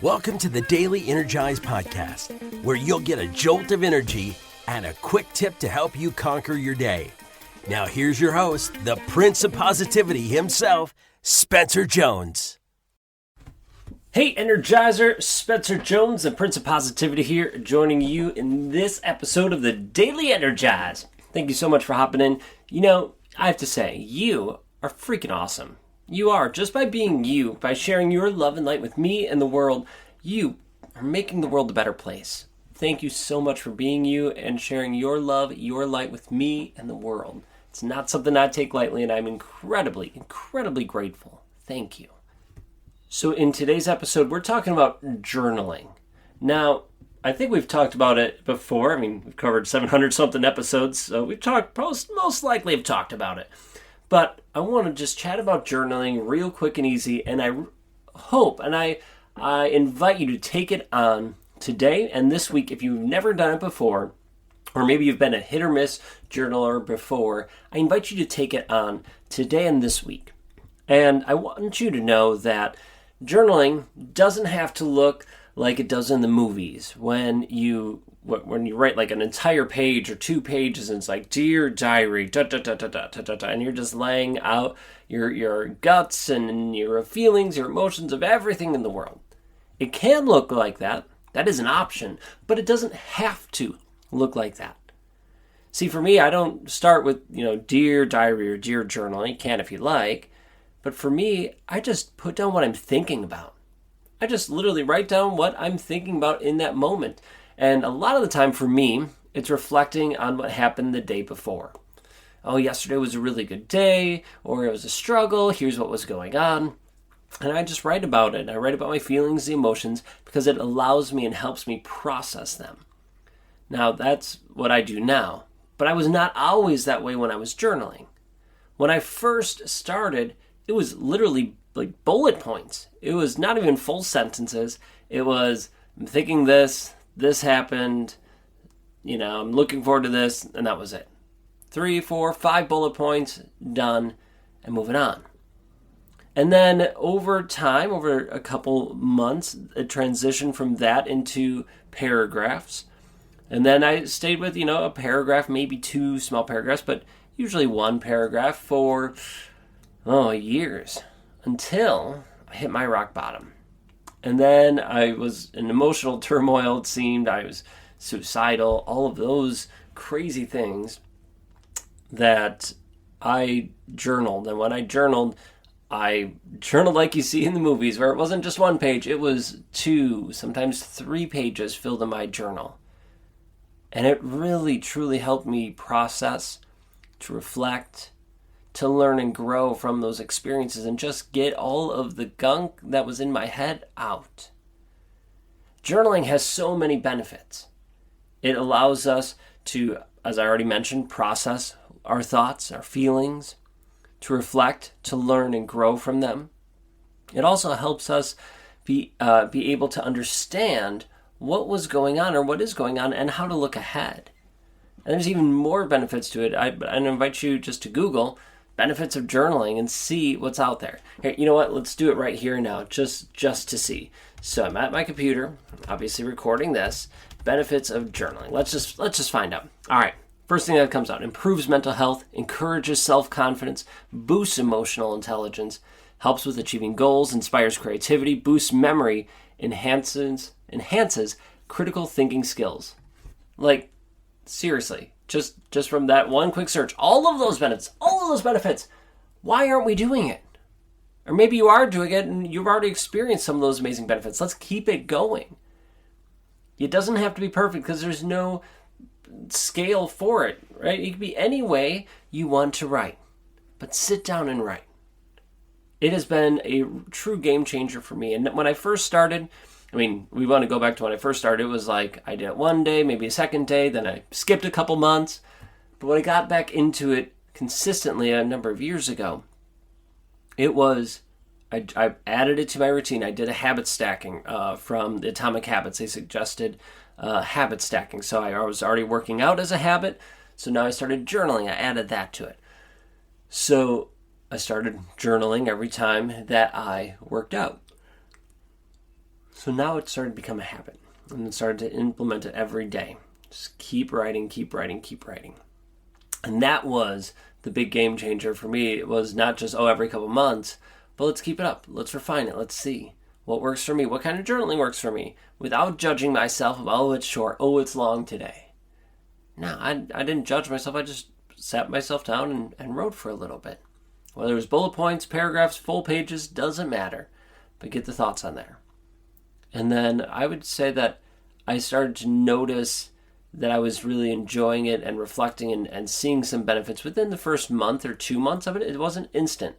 Welcome to the Daily Energize Podcast, where you'll get a jolt of energy and a quick tip to help you conquer your day. Now here's your host, the Prince of Positivity himself, Spencer Jones. Hey Energizer, Spencer Jones, the Prince of Positivity here, joining you in this episode of the Daily Energize. Thank you so much for hopping in. You know, I have to say, you are freaking awesome. You are. Just by being you, by sharing your love and light with me and the world, you are making the world a better place. Thank you so much for being you and sharing your love, your light with me and the world. It's not something I take lightly, and I'm incredibly, incredibly grateful. Thank you. So in today's episode, we're talking about journaling. Now, I think we've talked about it before. I mean, we've covered 700-something episodes, so we've most likely have talked about it. But I want to just chat about journaling real quick and easy, and I hope, and I invite you to take it on today and this week if you've never done it before, or maybe you've been a hit or miss journaler before. I invite you to take it on today and this week. And I want you to know that journaling doesn't have to look like it does in the movies when you write like an entire page or 2 pages and it's like, dear diary, and you're just laying out your guts and your feelings, your emotions of everything in the world. It can look like that. That is an option, but it doesn't have to look like that. See, for me, I don't start with, dear diary or dear journal. You can if you like, but for me, I just put down what I'm thinking about. I just literally write down what I'm thinking about in that moment. And a lot of the time for me, it's reflecting on what happened the day before. Oh, yesterday was a really good day, or it was a struggle, here's what was going on. And I just write about it. I write about my feelings, the emotions, because it allows me and helps me process them. Now, that's what I do now. But I was not always that way when I was journaling. When I first started, it was literally like bullet points. It was not even full sentences. It was, I'm thinking this happened, I'm looking forward to this, and that was it. 3, 4, 5 bullet points, done, and moving on. And then over time, over a couple months, it transitioned from that into paragraphs. And then I stayed with, a paragraph, maybe 2 small paragraphs, but usually 1 paragraph for, years, until I hit my rock bottom. And then I was in emotional turmoil, it seemed. I was suicidal, all of those crazy things that I journaled. And when I journaled like you see in the movies, where it wasn't just 1 page, it was 2, sometimes 3 pages filled in my journal. And it really, truly helped me process, to reflect, to learn and grow from those experiences and just get all of the gunk that was in my head out. Journaling has so many benefits. It allows us to, as I already mentioned, process our thoughts, our feelings, to reflect, to learn and grow from them. It also helps us be able to understand what was going on or what is going on and how to look ahead. And there's even more benefits to it. I invite you just to Google benefits of journaling and see what's out there. Here, you know what? Let's do it right here and now, just to see. So I'm at my computer, obviously recording this. Benefits of journaling. Let's just find out. All right. First thing that comes out: improves mental health, encourages self-confidence, boosts emotional intelligence, helps with achieving goals, inspires creativity, boosts memory, enhances critical thinking skills. Like, seriously. Just from that one quick search, all of those benefits, why aren't we doing it? Or maybe you are doing it and you've already experienced some of those amazing benefits. Let's keep it going. It doesn't have to be perfect because there's no scale for it, right? It could be any way you want to write, but sit down and write. It has been a true game changer for me. And when I first started, we want to go back to when I first started. It was like I did it 1 day, maybe a second day, then I skipped a couple months. But when I got back into it consistently a number of years ago, it was, I added it to my routine. I did a habit stacking from the Atomic Habits. They suggested habit stacking. So I was already working out as a habit. So now I started journaling. I added that to it. So I started journaling every time that I worked out. So now it started to become a habit, and I started to implement it every day. Just keep writing, keep writing, keep writing. And that was the big game changer for me. It was not just, every couple months, but let's keep it up. Let's refine it. Let's see what works for me. What kind of journaling works for me without judging myself of, it's short. It's long today. No, I didn't judge myself. I just sat myself down and wrote for a little bit. Whether it was bullet points, paragraphs, full pages, doesn't matter. But get the thoughts on there. And then I would say that I started to notice that I was really enjoying it and reflecting and seeing some benefits within the first month or 2 months of it. It wasn't instant,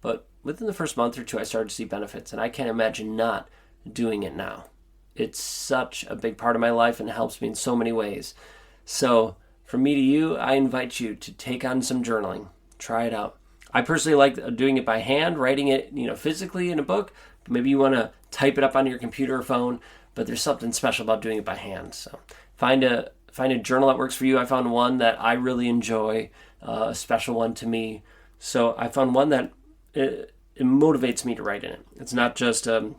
but within the first month or two, I started to see benefits, and I can't imagine not doing it now. It's such a big part of my life and helps me in so many ways. So from me to you, I invite you to take on some journaling. Try it out. I personally like doing it by hand, writing it, physically in a book. Maybe you want to type it up on your computer or phone, but there's something special about doing it by hand. So find a journal that works for you. I found one that I really enjoy, a special one to me. So I found one that it motivates me to write in it. It's not just a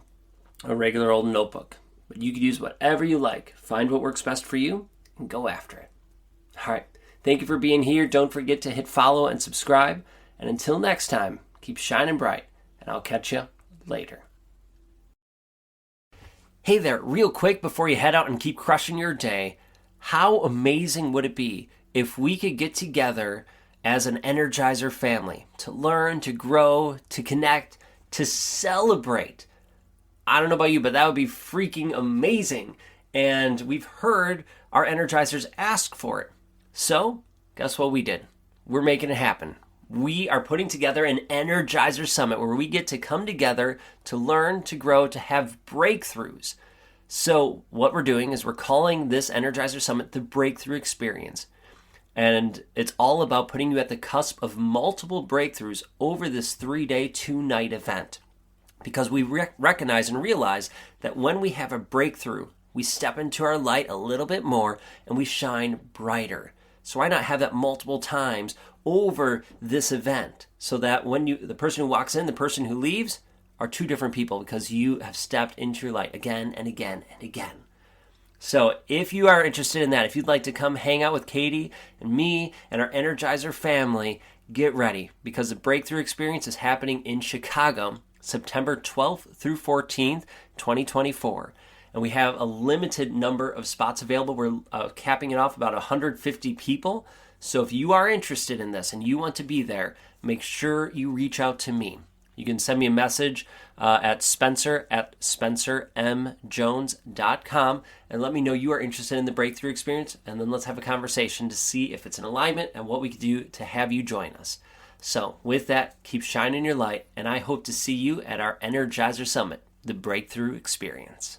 regular old notebook, but you could use whatever you like. Find what works best for you and go after it. All right. Thank you for being here. Don't forget to hit follow and subscribe. And until next time, keep shining bright, and I'll catch you later. Hey there, real quick before you head out and keep crushing your day, how amazing would it be if we could get together as an Energizer family to learn, to grow, to connect, to celebrate? I don't know about you, but that would be freaking amazing. And we've heard our Energizers ask for it. So, guess what we did? We're making it happen. We are putting together an Energizer Summit where we get to come together to learn, to grow, to have breakthroughs. So what we're doing is we're calling this Energizer Summit the Breakthrough Experience. And it's all about putting you at the cusp of multiple breakthroughs over this 3-day, 2-night event. Because we recognize and realize that when we have a breakthrough, we step into our light a little bit more and we shine brighter. So why not have that multiple times over this event so that when the person who walks in, the person who leaves are two different people because you have stepped into your light again and again and again. So if you are interested in that, if you'd like to come hang out with Katie and me and our Energizer family, get ready because the Breakthrough Experience is happening in Chicago, September 12th through 14th, 2024. And we have a limited number of spots available. We're capping it off about 150 people. So if you are interested in this and you want to be there, make sure you reach out to me. You can send me a message at spencer@spencermjones.com and let me know you are interested in the Breakthrough Experience, and then let's have a conversation to see if it's in alignment and what we can do to have you join us. So with that, keep shining your light, and I hope to see you at our Energizer Summit, the Breakthrough Experience.